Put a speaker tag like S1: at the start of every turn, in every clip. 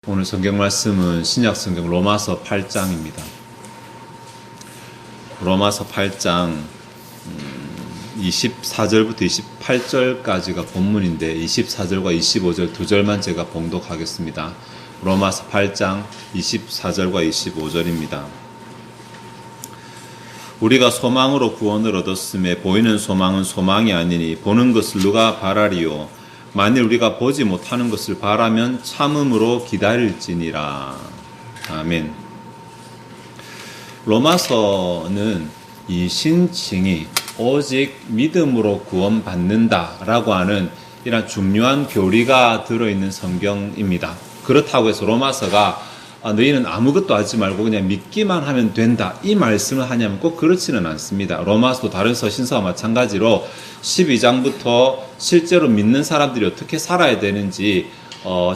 S1: 오늘 성경 말씀은 신약 성경 로마서 8장입니다. 로마서 8장 24절부터 28절까지가 본문인데 24절과 25절 두 절만 제가 봉독하겠습니다. 로마서 8장 24절과 25절입니다. 우리가 소망으로 구원을 얻었음에 보이는 소망은 소망이 아니니 보는 것을 누가 바라리요. 만일 우리가 보지 못하는 것을 바라면 참음으로 기다릴지니라. 아멘. 로마서는 이 신칭이 오직 믿음으로 구원받는다라고 하는 이런 중요한 교리가 들어있는 성경입니다. 그렇다고 해서 로마서가 너희는 아무것도 하지 말고 그냥 믿기만 하면 된다 이 말씀을 하냐면 꼭 그렇지는 않습니다. 로마서도 다른 서신서와 마찬가지로 12장부터 실제로 믿는 사람들이 어떻게 살아야 되는지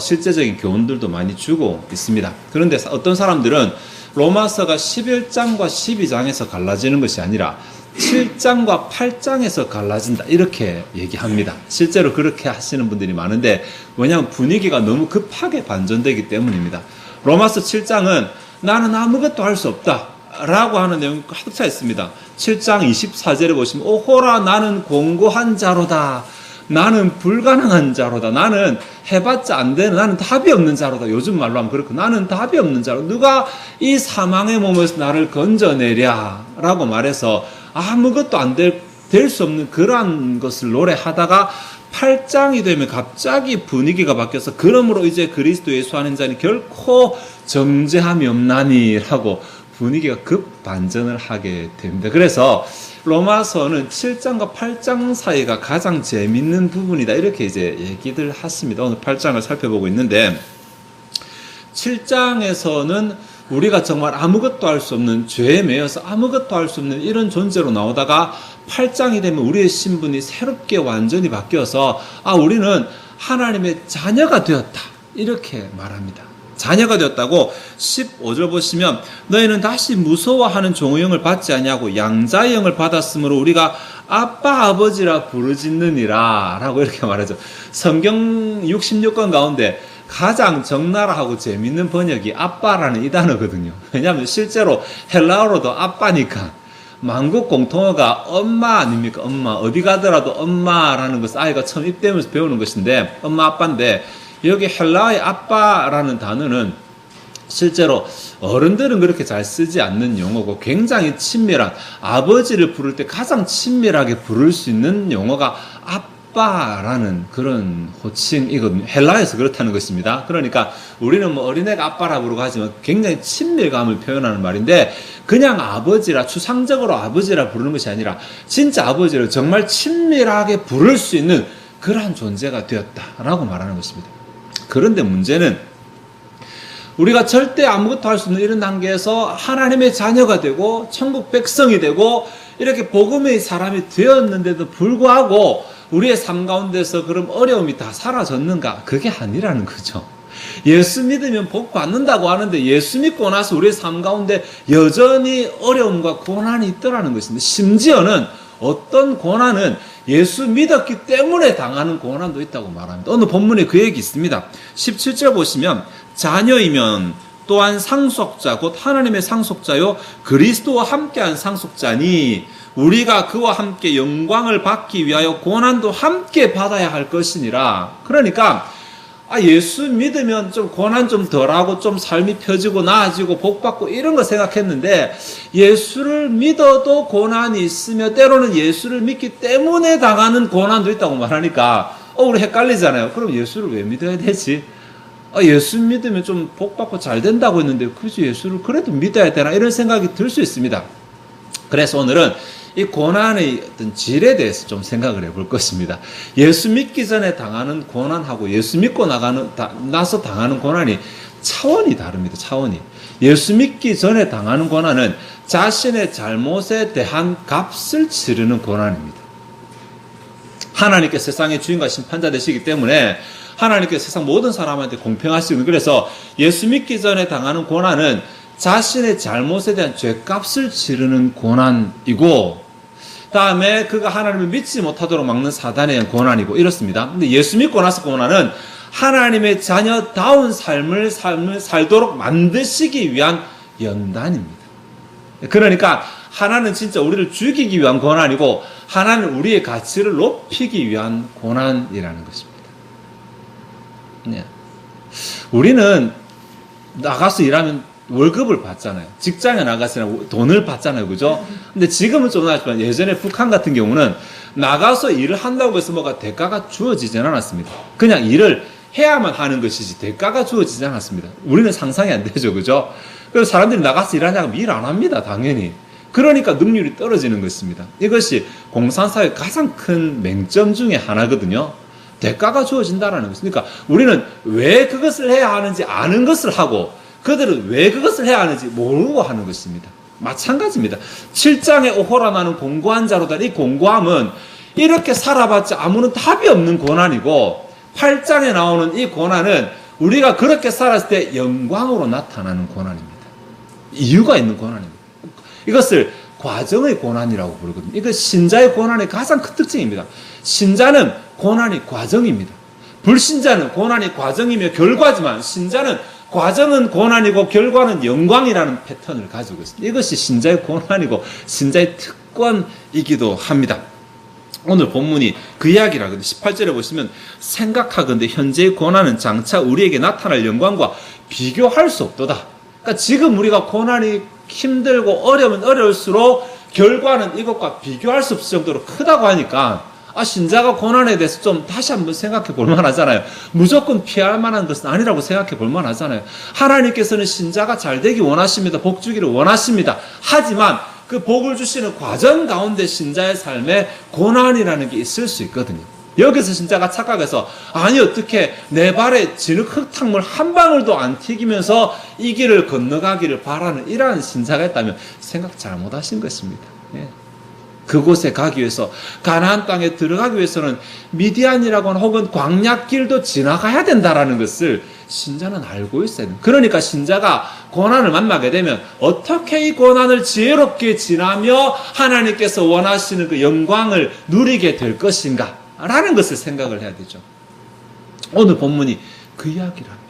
S1: 실제적인 교훈들도 많이 주고 있습니다. 그런데 어떤 사람들은 로마서가 11장과 12장에서 갈라지는 것이 아니라 7장과 8장에서 갈라진다 이렇게 얘기합니다. 실제로 그렇게 하시는 분들이 많은데 왜냐하면 분위기가 너무 급하게 반전되기 때문입니다. 로마서 7장은 나는 아무것도 할 수 없다 라고 하는 내용이 가득 차 있습니다. 7장 24절에 보시면 오호라 나는 공고한 자로다. 나는 불가능한 자로다. 나는 해봤자 안 되는 나는 답이 없는 자로다. 요즘 말로 하면 그렇고 나는 답이 없는 자로 누가 이 사망의 몸에서 나를 건져내랴 라고 말해서 아무것도 안 될 수 없는 그러한 것을 노래하다가 8장이 되면 갑자기 분위기가 바뀌어서 그러므로 이제 그리스도 예수 안에 자는 결코 정죄함이 없나니 하고 분위기가 급반전을 하게 됩니다. 그래서 로마서는 7장과 8장 사이가 가장 재밌는 부분이다 이렇게 이제 얘기들 하십니다. 오늘 8장을 살펴보고 있는데 7장에서는 우리가 정말 아무것도 할 수 없는 죄에 매여서 아무것도 할 수 없는 이런 존재로 나오다가 8장이 되면 우리의 신분이 새롭게 완전히 바뀌어서 우리는 하나님의 자녀가 되었다 이렇게 말합니다. 자녀가 되었다고 15절 보시면 너희는 다시 무서워하는 종의 영을 받지 아니하고 양자의 영을 받았으므로 우리가 아빠 아버지라 부르짖느니라 라고 이렇게 말하죠. 성경 66권 가운데 가장 적나라하고 재밌는 번역이 아빠라는 이 단어거든요. 왜냐하면 실제로 헬라어로도 아빠니까 만국 공통어가 엄마 아닙니까? 엄마. 어디 가더라도 엄마라는 것을 아이가 처음 입대하면서 배우는 것인데 엄마 아빠인데 여기 헬라어의 아빠라는 단어는 실제로 어른들은 그렇게 잘 쓰지 않는 용어고 굉장히 친밀한 아버지를 부를 때 가장 친밀하게 부를 수 있는 용어가 아빠라는 그런 호칭이거든요. 헬라에서 그렇다는 것입니다. 그러니까 우리는 뭐 어린애가 아빠라 부르고 하지만 굉장히 친밀감을 표현하는 말인데 그냥 아버지라 추상적으로 아버지라 부르는 것이 아니라 진짜 아버지를 정말 친밀하게 부를 수 있는 그러한 존재가 되었다라고 말하는 것입니다. 그런데 문제는 우리가 절대 아무것도 할 수 없는 이런 단계에서 하나님의 자녀가 되고 천국 백성이 되고 이렇게 복음의 사람이 되었는데도 불구하고 우리의 삶 가운데서 그럼 어려움이 다 사라졌는가? 그게 아니라는 거죠. 예수 믿으면 복 받는다고 하는데 예수 믿고 나서 우리의 삶 가운데 여전히 어려움과 고난이 있더라는 것입니다. 심지어는 어떤 고난은 예수 믿었기 때문에 당하는 고난도 있다고 말합니다. 오늘 본문에 그 얘기 있습니다. 17절 보시면 자녀이면 또한 상속자 곧 하나님의 상속자요 그리스도와 함께한 상속자니 우리가 그와 함께 영광을 받기 위하여 고난도 함께 받아야 할 것이니라. 그러니까 예수 믿으면 좀 고난 좀 덜하고 좀 삶이 펴지고 나아지고 복받고 이런 거 생각했는데 예수를 믿어도 고난이 있으며 때로는 예수를 믿기 때문에 당하는 고난도 있다고 말하니까 우리 헷갈리잖아요. 그럼 예수를 왜 믿어야 되지? 예수 믿으면 좀 복받고 잘 된다고 했는데 굳이 예수를 그래도 믿어야 되나 이런 생각이 들 수 있습니다. 그래서 오늘은 이 고난의 어떤 질에 대해서 좀 생각을 해볼 것입니다. 예수 믿기 전에 당하는 고난하고 예수 믿고 나서 당하는 고난이 차원이 다릅니다. 차원이. 예수 믿기 전에 당하는 고난은 자신의 잘못에 대한 값을 치르는 고난입니다. 하나님께 세상의 주인과 심판자 되시기 때문에 하나님께 세상 모든 사람한테 공평하시고 그래서 예수 믿기 전에 당하는 고난은 자신의 잘못에 대한 죄값을 치르는 고난이고 다음에 그가 하나님을 믿지 못하도록 막는 사단에 대한 고난이고 이렇습니다. 근데 예수 믿고 나서 고난은 하나님의 자녀다운 삶을 살도록 만드시기 위한 연단입니다. 그러니까 하나는 진짜 우리를 죽이기 위한 고난이고 하나는 우리의 가치를 높이기 위한 고난이라는 것입니다. 네. 우리는 나가서 일하면 월급을 받잖아요. 직장에 나가서 돈을 받잖아요. 그죠? 근데 지금은 좀 나았지만 예전에 북한 같은 경우는 나가서 일을 한다고 해서 뭐가 대가가 주어지진 않았습니다. 그냥 일을 해야만 하는 것이지 대가가 주어지지 않았습니다. 우리는 상상이 안 되죠. 그죠? 그래서 사람들이 나가서 일하냐고 일 안 합니다. 당연히. 그러니까 능률이 떨어지는 것입니다. 이것이 공산사회의 가장 큰 맹점 중에 하나거든요. 대가가 주어진다라는 것입니다. 그러니까 우리는 왜 그것을 해야 하는지 아는 것을 하고 그들은 왜 그것을 해야 하는지 모르고 하는 것입니다. 마찬가지입니다. 7장에 오호라 나는 공고한 자로다. 이 공고함은 이렇게 살아봤자 아무런 답이 없는 고난이고 8장에 나오는 이 고난은 우리가 그렇게 살았을 때 영광으로 나타나는 고난입니다. 이유가 있는 고난입니다. 이것을 과정의 고난이라고 부르거든요. 이거 신자의 고난의 가장 큰 특징입니다. 신자는 고난이 과정입니다. 불신자는 고난이 과정이며 결과지만 신자는 과정은 고난이고 결과는 영광이라는 패턴을 가지고 있습니다. 이것이 신자의 고난이고 신자의 특권이기도 합니다. 오늘 본문이 그 이야기라거든요. 18절에 보시면 생각하건대 현재의 고난은 장차 우리에게 나타날 영광과 비교할 수 없도다. 그러니까 지금 우리가 고난이 힘들고 어려우면 어려울수록 결과는 이것과 비교할 수 없을 정도로 크다고 하니까 신자가 고난에 대해서 좀 다시 한번 생각해 볼 만하잖아요. 무조건 피할 만한 것은 아니라고 생각해 볼 만하잖아요. 하나님께서는 신자가 잘 되기 원하십니다. 복 주기를 원하십니다. 하지만 그 복을 주시는 과정 가운데 신자의 삶에 고난이라는 게 있을 수 있거든요. 여기서 신자가 착각해서 아니 어떻게 내 발에 진흙 흙탕물 한 방울도 안 튀기면서 이 길을 건너가기를 바라는 이러한 신자가 있다면 생각 잘못하신 것입니다. 예. 그곳에 가기 위해서 가나안 땅에 들어가기 위해서는 미디안이라고 하는 혹은 광야길도 지나가야 된다라는 것을 신자는 알고 있어야 됩니다. 그러니까 신자가 고난을 만나게 되면 어떻게 이 고난을 지혜롭게 지나며 하나님께서 원하시는 그 영광을 누리게 될 것인가 라는 것을 생각을 해야 되죠. 오늘 본문이 그 이야기를 합니다.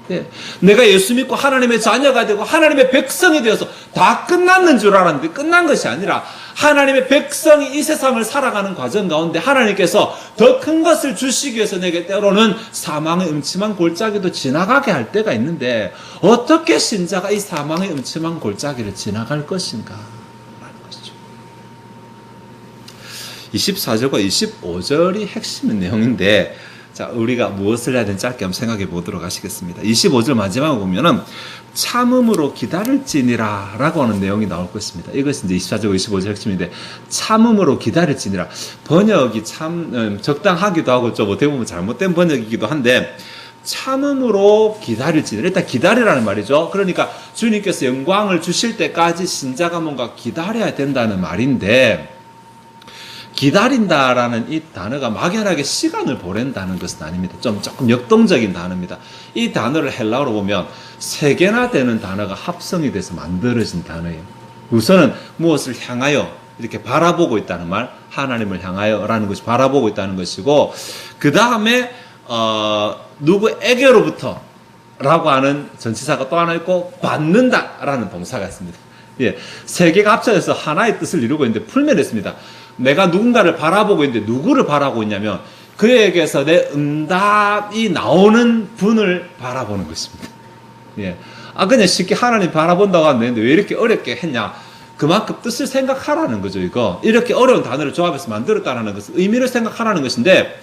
S1: 네. 내가 예수 믿고 하나님의 자녀가 되고 하나님의 백성이 되어서 다 끝났는 줄 알았는데 끝난 것이 아니라 하나님의 백성이 이 세상을 살아가는 과정 가운데 하나님께서 더 큰 것을 주시기 위해서 내게 때로는 사망의 음침한 골짜기도 지나가게 할 때가 있는데 어떻게 신자가 이 사망의 음침한 골짜기를 지나갈 것인가 라는 것이죠. 24절과 25절이 핵심 내용인데 자, 우리가 무엇을 해야 되는지 짧게 한번 생각해 보도록 하시겠습니다. 25절 마지막에 보면은 참음으로 기다릴지니라 라고 하는 내용이 나올 것입니다. 이것이 이제 24절, 25절 핵심인데 참음으로 기다릴지니라. 번역이 참 적당하기도 하고 좀 어떻게 보면 잘못된 번역이기도 한데 참음으로 기다릴지니라. 일단 기다리라는 말이죠. 그러니까 주님께서 영광을 주실 때까지 신자가 뭔가 기다려야 된다는 말인데 기다린다라는 이 단어가 막연하게 시간을 보낸다는 것은 아닙니다. 조금 역동적인 단어입니다. 이 단어를 헬라어로 보면 3개나 되는 단어가 합성이 돼서 만들어진 단어예요. 우선은 무엇을 향하여 이렇게 바라보고 있다는 말, 하나님을 향하여라는 것이 바라보고 있다는 것이고 그 다음에 누구에게로부터 라고 하는 전치사가 또 하나 있고 받는다라는 동사가 있습니다. 예, 3개가 합쳐져서 하나의 뜻을 이루고 있는데 풀면에 있습니다. 내가 누군가를 바라보고 있는데 누구를 바라보고 있냐면 그에게서 내 응답이 나오는 분을 바라보는 것입니다. 예. 그냥 쉽게 하나님 바라본다고 하는데 왜 이렇게 어렵게 했냐? 그만큼 뜻을 생각하라는 거죠, 이거. 이렇게 어려운 단어를 조합해서 만들었다는 것은 의미를 생각하라는 것인데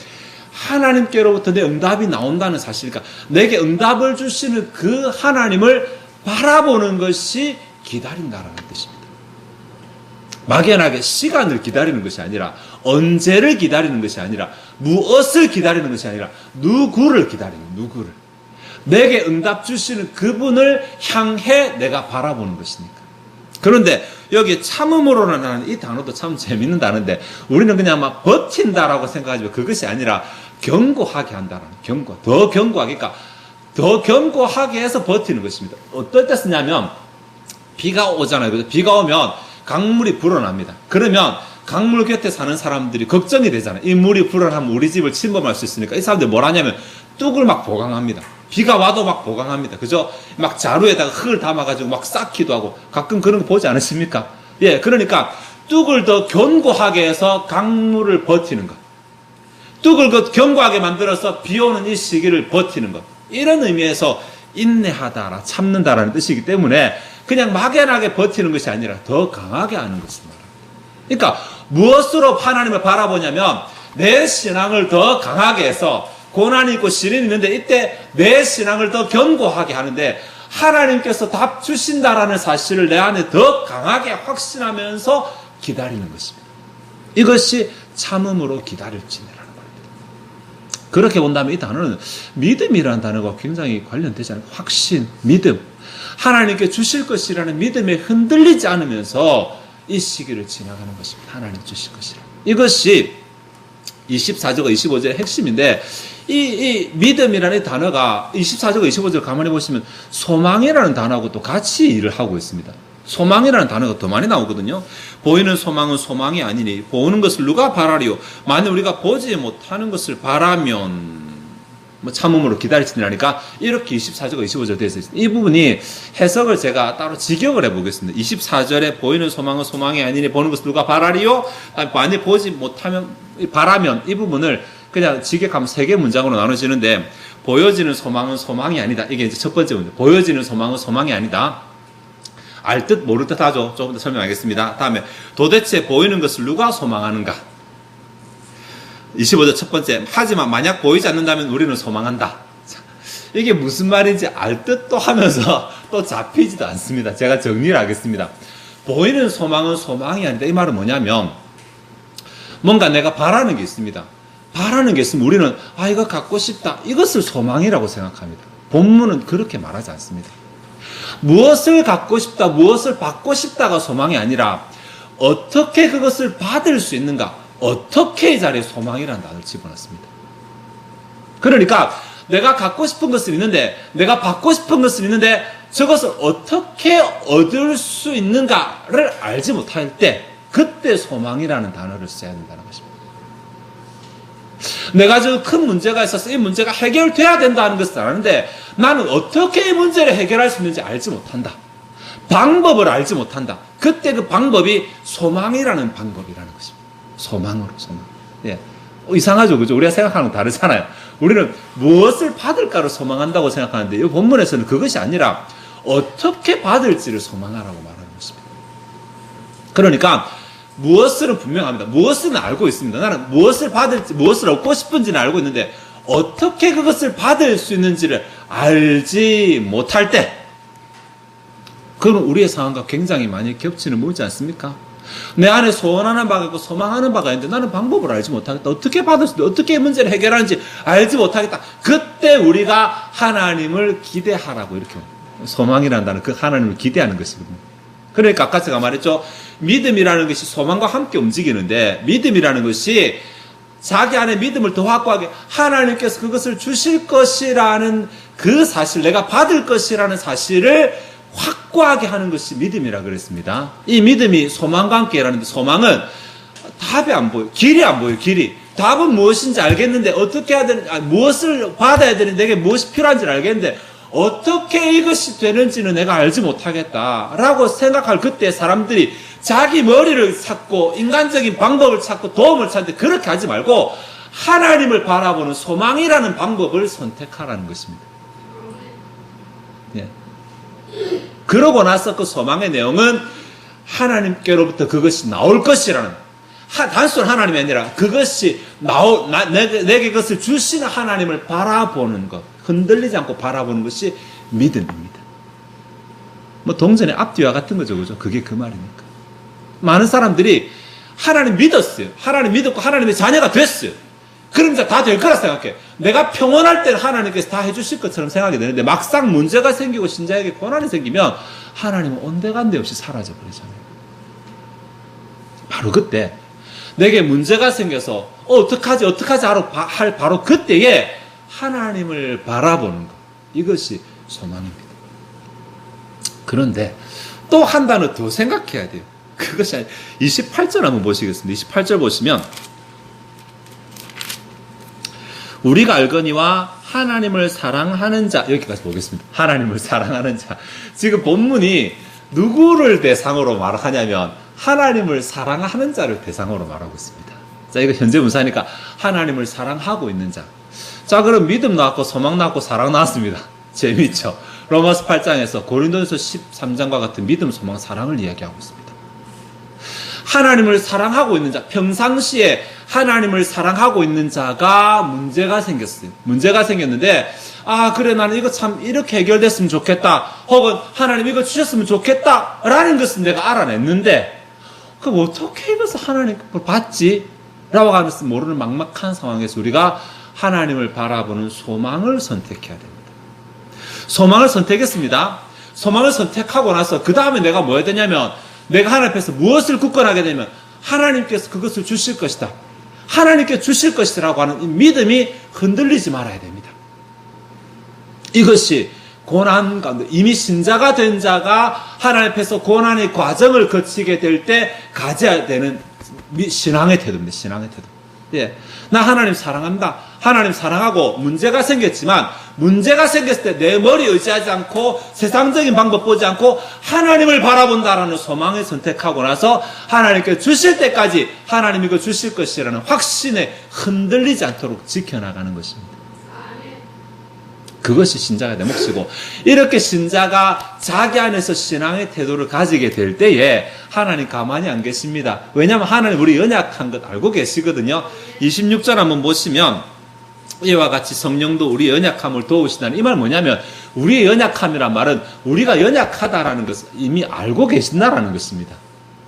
S1: 하나님께로부터 내 응답이 나온다는 사실, 그러니까 내게 응답을 주시는 그 하나님을 바라보는 것이 기다린다라는 뜻입니다. 막연하게 시간을 기다리는 것이 아니라 언제를 기다리는 것이 아니라 무엇을 기다리는 것이 아니라 누구를 기다리는 누구를 내게 응답 주시는 그분을 향해 내가 바라보는 것이니까. 그런데 여기 참음으로라는 이 단어도 참 재밌는 단어인데 우리는 그냥 막 버틴다라고 생각하지만 그것이 아니라 견고하게 한다는 견고, 더 견고하게, 그러니까 더 견고하게 해서 버티는 것입니다. 어떨 때 쓰냐면 비가 오잖아요. 비가 오면 강물이 불어납니다. 그러면 강물 곁에 사는 사람들이 걱정이 되잖아요. 이 물이 불어나면 우리 집을 침범할 수 있으니까 이 사람들이 뭘 하냐면 뚝을 막 보강합니다. 비가 와도 막 보강합니다. 그죠? 막 자루에다가 흙을 담아가지고 막 쌓기도 하고 가끔 그런 거 보지 않으십니까? 예, 그러니까 뚝을 더 견고하게 해서 강물을 버티는 것. 뚝을 더 견고하게 만들어서 비 오는 이 시기를 버티는 것. 이런 의미에서 인내하다라, 참는다라는 뜻이기 때문에 그냥 막연하게 버티는 것이 아니라 더 강하게 하는 것입니다. 그러니까 무엇으로 하나님을 바라보냐면 내 신앙을 더 강하게 해서 고난이 있고 시련이 있는데 이때 내 신앙을 더 견고하게 하는데 하나님께서 답 주신다라는 사실을 내 안에 더 강하게 확신하면서 기다리는 것입니다. 이것이 참음으로 기다릴지니라는 겁니다. 그렇게 본다면 이 단어는 믿음이라는 단어가 굉장히 관련되지 않아요. 확신, 믿음. 하나님께 주실 것이라는 믿음에 흔들리지 않으면서 이 시기를 지나가는 것입니다. 하나님 주실 것이라. 이것이 24절과 25절의 핵심인데 이 믿음이라는 단어가 24절과 25절 가만히 보시면 소망이라는 단어하고 또 같이 일을 하고 있습니다. 소망이라는 단어가 더 많이 나오거든요. 보이는 소망은 소망이 아니니 보는 것을 누가 바라리요? 만약 우리가 보지 못하는 것을 바라면 참음으로 기다리시니라니까 이렇게 24절과 25절 되어 있습니다. 이 부분이 해석을 제가 따로 직역을 해보겠습니다. 24절에 보이는 소망은 소망이 아니니 보는 것을 누가 바라리요? 만약 보지 못하면 바라면 이 부분을 그냥 직역하면 3개 문장으로 나눠지는데 보여지는 소망은 소망이 아니다. 이게 이제 첫 번째 문제. 보여지는 소망은 소망이 아니다. 알 듯 모를 듯 하죠. 조금 더 설명하겠습니다. 다음에 도대체 보이는 것을 누가 소망하는가? 25절 첫 번째. 하지만 만약 보이지 않는다면 우리는 소망한다. 이게 무슨 말인지 알 듯도 하면서 또 잡히지도 않습니다. 제가 정리를 하겠습니다. 보이는 소망은 소망이 아니다. 이 말은 뭐냐면 뭔가 내가 바라는 게 있습니다. 바라는 게 있으면 우리는 이거 갖고 싶다. 이것을 소망이라고 생각합니다. 본문은 그렇게 말하지 않습니다. 무엇을 갖고 싶다, 무엇을 받고 싶다가 소망이 아니라 어떻게 그것을 받을 수 있는가, 어떻게 이 자리에 소망이라는 단어를 집어넣습니다. 그러니까 내가 갖고 싶은 것은 있는데, 내가 받고 싶은 것은 있는데 저것을 어떻게 얻을 수 있는가를 알지 못할 때 그때 소망이라는 단어를 써야 된다는 것입니다. 내가 저 큰 문제가 있어서 이 문제가 해결돼야 된다는 것을 아는데 나는 어떻게 이 문제를 해결할 수 있는지 알지 못한다. 방법을 알지 못한다. 그때 그 방법이 소망이라는 방법이라는 것입니다. 소망으로, 소망. 예. 이상하죠, 그죠? 우리가 생각하는 건 다르잖아요. 우리는 무엇을 받을까를 소망한다고 생각하는데 이 본문에서는 그것이 아니라 어떻게 받을지를 소망하라고 말하는 것입니다. 그러니까 무엇을은 분명합니다. 무엇은 알고 있습니다. 나는 무엇을 받을지, 무엇을 얻고 싶은지는 알고 있는데 어떻게 그것을 받을 수 있는지를 알지 못할 때 그건 우리의 상황과 굉장히 많이 겹치는 모이지 않습니까? 내 안에 소원하는 바가 있고 소망하는 바가 있는데 나는 방법을 알지 못하겠다. 어떻게 받을 수 있다. 어떻게 이 문제를 해결하는지 알지 못하겠다. 그때 우리가 하나님을 기대하라고 이렇게 소망이란다는 그 하나님을 기대하는 것이거든요. 그러니까 아까 제가 말했죠. 믿음이라는 것이 소망과 함께 움직이는데 믿음이라는 것이 자기 안에 믿음을 더 확고하게 하나님께서 그것을 주실 것이라는 그 사실, 내가 받을 것이라는 사실을 확고하게 하는 것이 믿음이라 그랬습니다. 이 믿음이 소망과 함께 일하는데 소망은 답이 안 보여요. 길이 안 보여요. 길이. 답은 무엇인지 알겠는데 어떻게 해야 되는지, 무엇을 받아야 되는지, 내게 무엇이 필요한지를 알겠는데 어떻게 이것이 되는지는 내가 알지 못하겠다라고 생각할 그때 사람들이 자기 머리를 찾고 인간적인 방법을 찾고 도움을 찾는데 그렇게 하지 말고 하나님을 바라보는 소망이라는 방법을 선택하라는 것입니다. 예. 그러고 나서 그 소망의 내용은 하나님께로부터 그것이 나올 것이라는, 단순 하나님이 아니라 그것이 내게 그것을 주시는 하나님을 바라보는 것, 흔들리지 않고 바라보는 것이 믿음입니다. 뭐 동전의 앞뒤와 같은 거죠, 그죠? 그게 그 말이니까. 많은 사람들이 하나님 믿었어요. 하나님 믿었고 하나님의 자녀가 됐어요. 그럼 이제 다 될 거라 생각해. 내가 평온할 때는 하나님께서 다 해주실 것처럼 생각이 되는데 막상 문제가 생기고 신자에게 고난이 생기면 하나님은 온데간데 없이 사라져 버리잖아요. 바로 그때 내게 문제가 생겨서 어떡하지 할 바로 그때에 하나님을 바라보는 것, 이것이 소망입니다. 그런데 또 한 단어 더 생각해야 돼요. 그것이 아니라 28절 한번 보시겠습니다. 28절 보시면 우리가 알거니와 하나님을 사랑하는 자, 여기까지 보겠습니다. 하나님을 사랑하는 자. 지금 본문이 누구를 대상으로 말하냐면 하나님을 사랑하는 자를 대상으로 말하고 있습니다. 자, 이거 현재 문사니까 하나님을 사랑하고 있는 자. 자, 그럼 믿음 나왔고 소망 나왔고 사랑 나왔습니다. 재미있죠? 로마서 8장에서 고린도전서 13장과 같은 믿음, 소망, 사랑을 이야기하고 있습니다. 하나님을 사랑하고 있는 자, 평상시에 하나님을 사랑하고 있는 자가 문제가 생겼어요. 문제가 생겼는데, 아, 그래, 나는 이거 참 이렇게 해결됐으면 좋겠다. 혹은 하나님 이거 주셨으면 좋겠다. 라는 것은 내가 알아냈는데, 그럼 어떻게 이것을 하나님 걸 받지? 라고 하면서 모르는 막막한 상황에서 우리가 하나님을 바라보는 소망을 선택해야 됩니다. 소망을 선택했습니다. 소망을 선택하고 나서 그 다음에 내가 뭐 해야 되냐면 내가 하나님 앞에서 무엇을 굳건하게 되면 하나님께서 그것을 주실 것이다. 하나님께 주실 것이라고 하는 이 믿음이 흔들리지 말아야 됩니다. 이것이 고난 가운데 이미 신자가 된 자가 하나님 앞에서 고난의 과정을 거치게 될 때 가져야 되는 신앙의 태도입니다. 신앙의 태도. 예. 나 하나님 사랑한다. 하나님 사랑하고 문제가 생겼지만 문제가 생겼을 때 내 머리 의지하지 않고 세상적인 방법 보지 않고 하나님을 바라본다라는 소망을 선택하고 나서 하나님께 주실 때까지 하나님이 이거 주실 것이라는 확신에 흔들리지 않도록 지켜나가는 것입니다. 그것이 신자가 된 몫이고, 이렇게 신자가 자기 안에서 신앙의 태도를 가지게 될 때에 하나님 가만히 안 계십니다. 왜냐하면 하나님 우리 연약한 것 알고 계시거든요. 26절 한번 보시면 이와 같이 성령도 우리 연약함을 도우시다는 이 말 뭐냐면 우리의 연약함이란 말은 우리가 연약하다라는 것을 이미 알고 계신다라는 것입니다.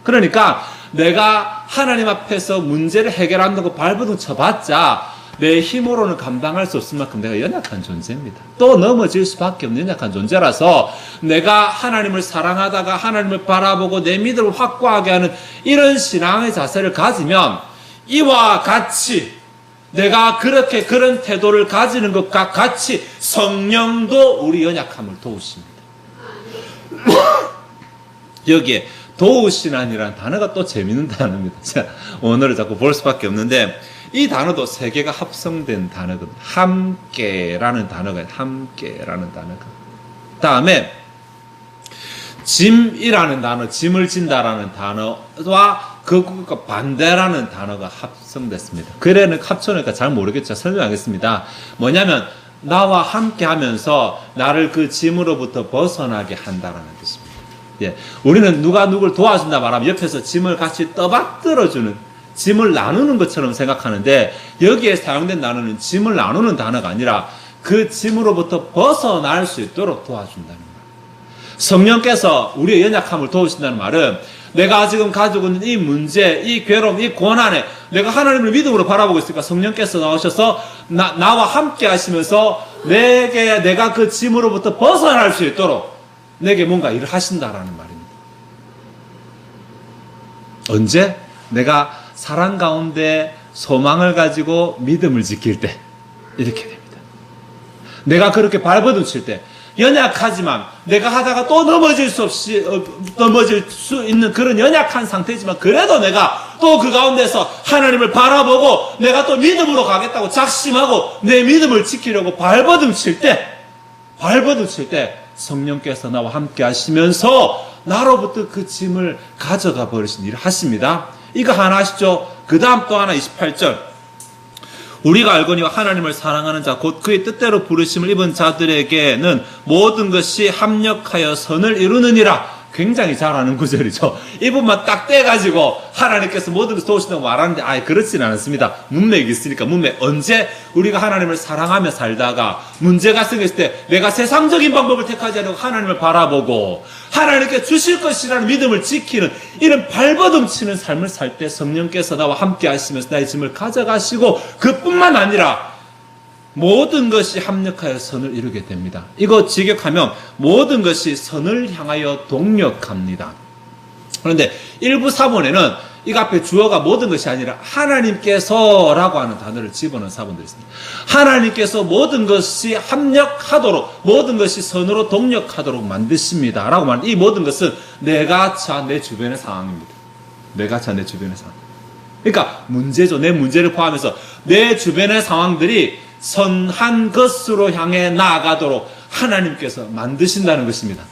S1: 그러니까 내가 하나님 앞에서 문제를 해결한다고 발버둥 쳐봤자 내 힘으로는 감당할 수 없을 만큼 내가 연약한 존재입니다. 또 넘어질 수밖에 없는 연약한 존재라서 내가 하나님을 사랑하다가 하나님을 바라보고 내 믿음을 확고하게 하는 이런 신앙의 자세를 가지면 이와 같이 내가 그렇게 그런 태도를 가지는 것과 같이 성령도 우리 연약함을 도우십니다. 여기에 도우시나니라는 단어가 또 재밌는 단어입니다. 제가 오늘을 자꾸 볼 수밖에 없는데 이 단어도 세 개가 합성된 단어거든요. 함께라는 단어가 함께라는 단어가. 다음에 짐이라는 단어, 짐을 진다라는 단어와 그것과 반대라는 단어가 합성됐습니다. 그래는 합쳐놓으니까 잘 모르겠죠. 설명하겠습니다. 뭐냐면 나와 함께 하면서 나를 그 짐으로부터 벗어나게 한다라는 뜻입니다. 예, 우리는 누가 누굴 도와준다 말하면 옆에서 짐을 같이 떠받들어주는, 짐을 나누는 것처럼 생각하는데 여기에 사용된 단어는 짐을 나누는 단어가 아니라 그 짐으로부터 벗어날 수 있도록 도와준다는 거예요. 성령께서 우리의 연약함을 도우신다는 말은 내가 지금 가지고 있는 이 문제, 이 괴로움, 이 고난에 내가 하나님을 믿음으로 바라보고 있으니까 성령께서 나오셔서 나와 함께 하시면서 내가 그 짐으로부터 벗어날 수 있도록 내게 뭔가 일을 하신다라는 말입니다. 언제? 내가 사랑 가운데 소망을 가지고 믿음을 지킬 때 이렇게 됩니다. 내가 그렇게 발버둥 칠 때 연약하지만 내가 하다가 또 넘어질 수 있는 그런 연약한 상태지만 그래도 내가 또 그 가운데서 하나님을 바라보고 내가 또 믿음으로 가겠다고 작심하고 내 믿음을 지키려고 발버둥 칠 때 성령께서 나와 함께 하시면서 나로부터 그 짐을 가져가 버리신 일을 하십니다. 이거 하나 아시죠? 그 다음 또 하나 28절. 우리가 알거니와 하나님을 사랑하는 자 곧 그의 뜻대로 부르심을 입은 자들에게는 모든 것이 합력하여 선을 이루느니라. 굉장히 잘 아는 구절이죠. 이 부분만 딱 떼가지고 하나님께서 모든 것을 도우신다고 말하는데 그렇지는 않습니다. 문맥이 있으니까. 문맥. 언제 우리가 하나님을 사랑하며 살다가 문제가 생겼을 때 내가 세상적인 방법을 택하지 않고 하나님을 바라보고 하나님께 주실 것이라는 믿음을 지키는 이런 발버둥 치는 삶을 살 때 성령께서 나와 함께 하시면서 나의 짐을 가져가시고 그뿐만 아니라 모든 것이 합력하여 선을 이루게 됩니다. 이거 직역하면 모든 것이 선을 향하여 동력합니다. 그런데 일부 사본에는 이 앞에 주어가 모든 것이 아니라 하나님께서라고 하는 단어를 집어넣은 사본들이 있습니다. 하나님께서 모든 것이 합력하도록 모든 것이 선으로 동력하도록 만드십니다. 라고 말하는 이 모든 것은 내가 차 내 주변의 상황입니다. 내가 차 내 주변의 상황. 그러니까 문제죠. 내 문제를 포함해서 내 주변의 상황들이 선한 것으로 향해 나아가도록 하나님께서 만드신다는 것입니다.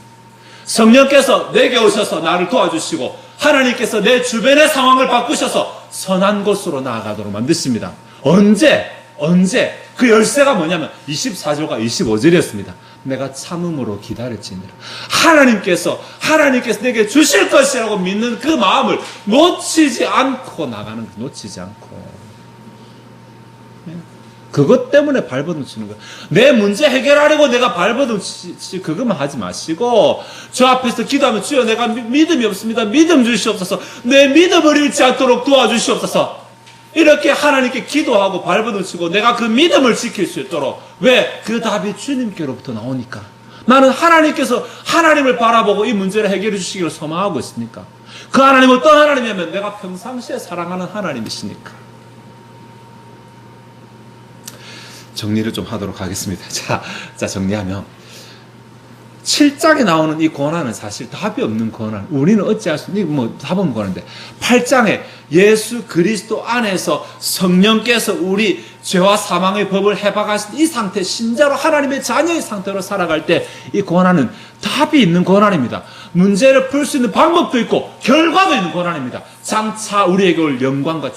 S1: 성령께서 내게 오셔서 나를 도와주시고 하나님께서 내 주변의 상황을 바꾸셔서 선한 곳으로 나아가도록 만드십니다. 언제? 그 열쇠가 뭐냐면 24절과 25절이었습니다. 내가 참음으로 기다렸지니라. 하나님께서 내게 주실 것이라고 믿는 그 마음을 놓치지 않고 나가는 거예요. 놓치지 않고. 그것 때문에 발버둥 치는 거예요. 내 문제 해결하려고 내가 발버둥 그것만 하지 마시고 저 앞에서 기도하면 주여 내가 믿음이 없습니다. 믿음 주시옵소서. 내 믿음을 잃지 않도록 도와주시옵소서. 이렇게 하나님께 기도하고 발버둥 치고 내가 그 믿음을 지킬 수 있도록. 왜? 그 답이 주님께로부터 나오니까. 나는 하나님께서 하나님을 바라보고 이 문제를 해결해 주시기를 소망하고 있으니까. 그 하나님은 어떤 하나님이냐면 내가 평상시에 사랑하는 하나님이시니까. 정리를 좀 하도록 하겠습니다. 자, 정리하면 7장에 나오는 이 고난은 사실 답이 없는 고난. 우리는 어찌할 수 없는, 답 없는 고난인데 8장에 예수 그리스도 안에서 성령께서 우리 죄와 사망의 법을 해박하신 이 상태, 신자로 하나님의 자녀의 상태로 살아갈 때 이 고난은 답이 있는 고난입니다. 문제를 풀 수 있는 방법도 있고 결과도 있는 고난입니다. 장차 우리에게 올 영광과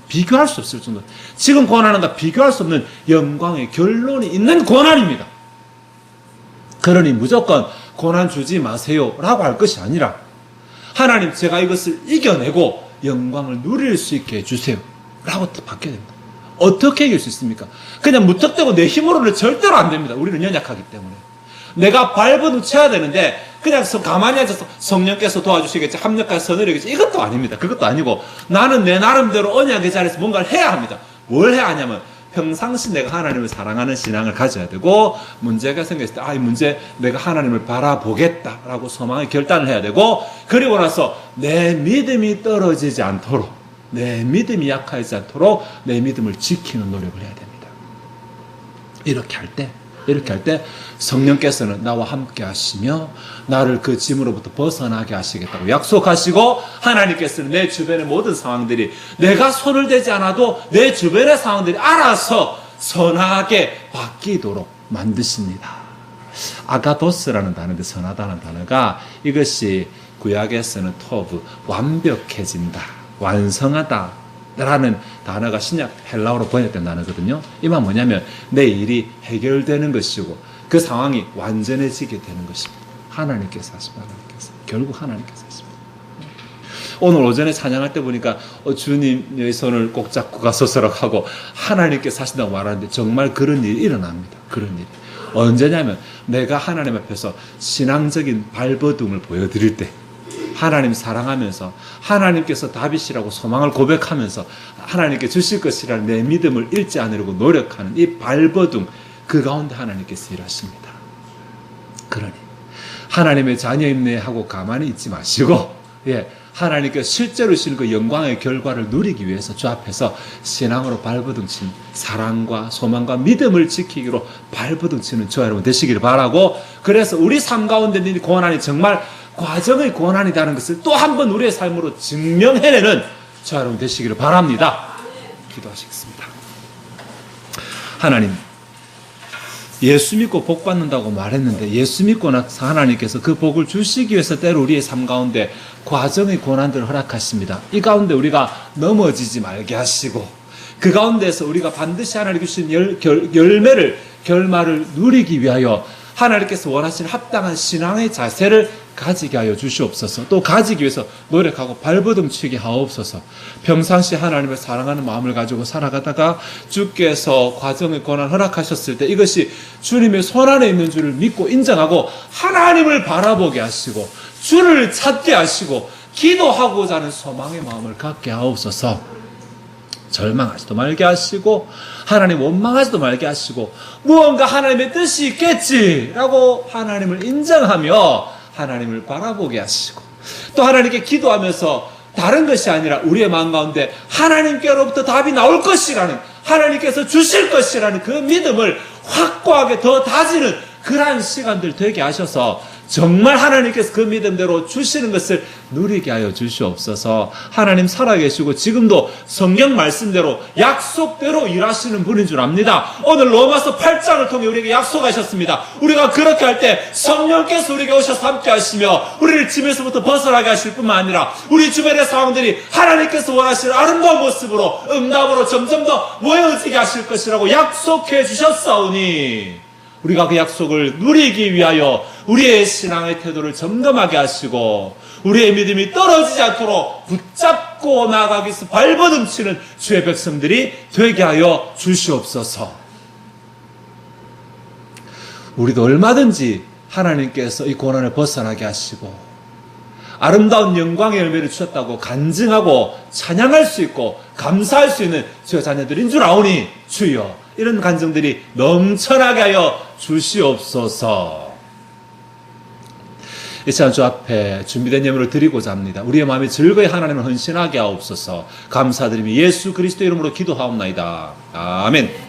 S1: 비교할 수 없을 정도. 지금 고난한다 비교할 수 없는 영광의 결론이 있는 고난입니다. 그러니 무조건 고난 주지 마세요 라고 할 것이 아니라 하나님 제가 이것을 이겨내고 영광을 누릴 수 있게 해주세요 라고 바뀌어야 됩니다. 어떻게 이길 수 있습니까? 그냥 무턱대고 내 힘으로는 절대로 안 됩니다. 우리는 연약하기 때문에. 내가 발버둥 쳐야 되는데 그냥 가만히 앉아서 성령께서 도와주시겠지, 합력할 선을이겠지, 이것도 아닙니다. 그것도 아니고 나는 내 나름대로 언약의 자리에서 뭔가를 해야 합니다. 뭘 해야 하냐면 평상시 내가 하나님을 사랑하는 신앙을 가져야 되고 문제가 생겼을 때 이 문제 내가 하나님을 바라보겠다라고 소망의 결단을 해야 되고 그리고 나서 내 믿음이 떨어지지 않도록 내 믿음이 약하지 않도록 내 믿음을 지키는 노력을 해야 됩니다. 이렇게 할 때 성령께서는 나와 함께 하시며 나를 그 짐으로부터 벗어나게 하시겠다고 약속하시고 하나님께서는 내 주변의 모든 상황들이 내가 손을 대지 않아도 내 주변의 상황들이 알아서 선하게 바뀌도록 만드십니다. 아가도스라는 단어인데 선하다는 단어가 이것이 구약에서는 토브, 완벽해진다, 완성하다 라는 단어가 신약 헬라어로 번역된 단어거든요. 이 말 뭐냐면 내 일이 해결되는 것이고 그 상황이 완전해지게 되는 것입니다. 하나님께서 하십니다. 결국 하나님께서 하십니다. 오늘 오전에 찬양할 때 보니까 주님의 손을 꼭 잡고 가소서라고 하고 하나님께서 하신다고 말하는데 정말 그런 일이 일어납니다. 그런 일이. 언제냐면 내가 하나님 앞에서 신앙적인 발버둥을 보여드릴 때 하나님 사랑하면서 하나님께서 답이시라고 소망을 고백하면서 하나님께 주실 것이라는 내 믿음을 잃지 않으려고 노력하는 이 발버둥 그 가운데 하나님께서 일하십니다. 그러니 하나님의 자녀임네 하고 가만히 있지 마시고 하나님께서 실제로 주시는 그 영광의 결과를 누리기 위해서 주 앞에서 신앙으로 발버둥 치는 사랑과 소망과 믿음을 지키기로 발버둥 치는 저와 여러분 되시기를 바라고 그래서 우리 삶 가운데 있는 고난이 정말 과정의 고난이라는 것을 또 한 번 우리의 삶으로 증명해내는 저와 여러분 되시기를 바랍니다. 기도하시겠습니다. 하나님, 예수 믿고 복 받는다고 말했는데 예수 믿고 나서 하나님께서 그 복을 주시기 위해서 때로 우리의 삶 가운데 과정의 고난들을 허락하십니다. 이 가운데 우리가 넘어지지 말게 하시고 그 가운데서 우리가 반드시 하나님 주신 결말을 누리기 위하여 하나님께서 원하시는 합당한 신앙의 자세를 가지게 하여 주시옵소서. 또 가지기 위해서 노력하고 발버둥 치게 하옵소서. 평상시 하나님을 사랑하는 마음을 가지고 살아가다가 주께서 과정의 고난 허락하셨을 때 이것이 주님의 손안에 있는 줄을 믿고 인정하고 하나님을 바라보게 하시고 주를 찾게 하시고 기도하고자 하는 소망의 마음을 갖게 하옵소서. 절망하지도 말게 하시고 하나님 원망하지도 말게 하시고 무언가 하나님의 뜻이 있겠지라고 하나님을 인정하며 하나님을 바라보게 하시고 또 하나님께 기도하면서 다른 것이 아니라 우리의 마음 가운데 하나님께로부터 답이 나올 것이라는 하나님께서 주실 것이라는 그 믿음을 확고하게 더 다지는 그러한 시간들 되게 하셔서 정말 하나님께서 그 믿음대로 주시는 것을 누리게 하여 주시옵소서. 하나님 살아계시고 지금도 성경 말씀대로 약속대로 일하시는 분인 줄 압니다. 오늘 로마서 8장을 통해 우리에게 약속하셨습니다. 우리가 그렇게 할 때 성령께서 우리에게 오셔서 함께 하시며 우리를 짐에서부터 벗어나게 하실 뿐만 아니라 우리 주변의 상황들이 하나님께서 원하시는 아름다운 모습으로 응답으로 점점 더 모여지게 하실 것이라고 약속해 주셨사오니 우리가 그 약속을 누리기 위하여 우리의 신앙의 태도를 점검하게 하시고 우리의 믿음이 떨어지지 않도록 붙잡고 나아가기 위해서 발버둥치는 주의 백성들이 되게 하여 주시옵소서. 우리도 얼마든지 하나님께서 이 고난을 벗어나게 하시고 아름다운 영광의 열매를 주셨다고 간증하고 찬양할 수 있고 감사할 수 있는 주의 자녀들인 줄 아오니 주여 이런 간증들이 넘쳐나게 하여 주시옵소서. 이 시간 주 앞에 준비된 예물을 드리고자 합니다. 우리의 마음이 즐거이 하나님을 헌신하게 하옵소서. 감사드리며 예수 그리스도 이름으로 기도하옵나이다. 아멘.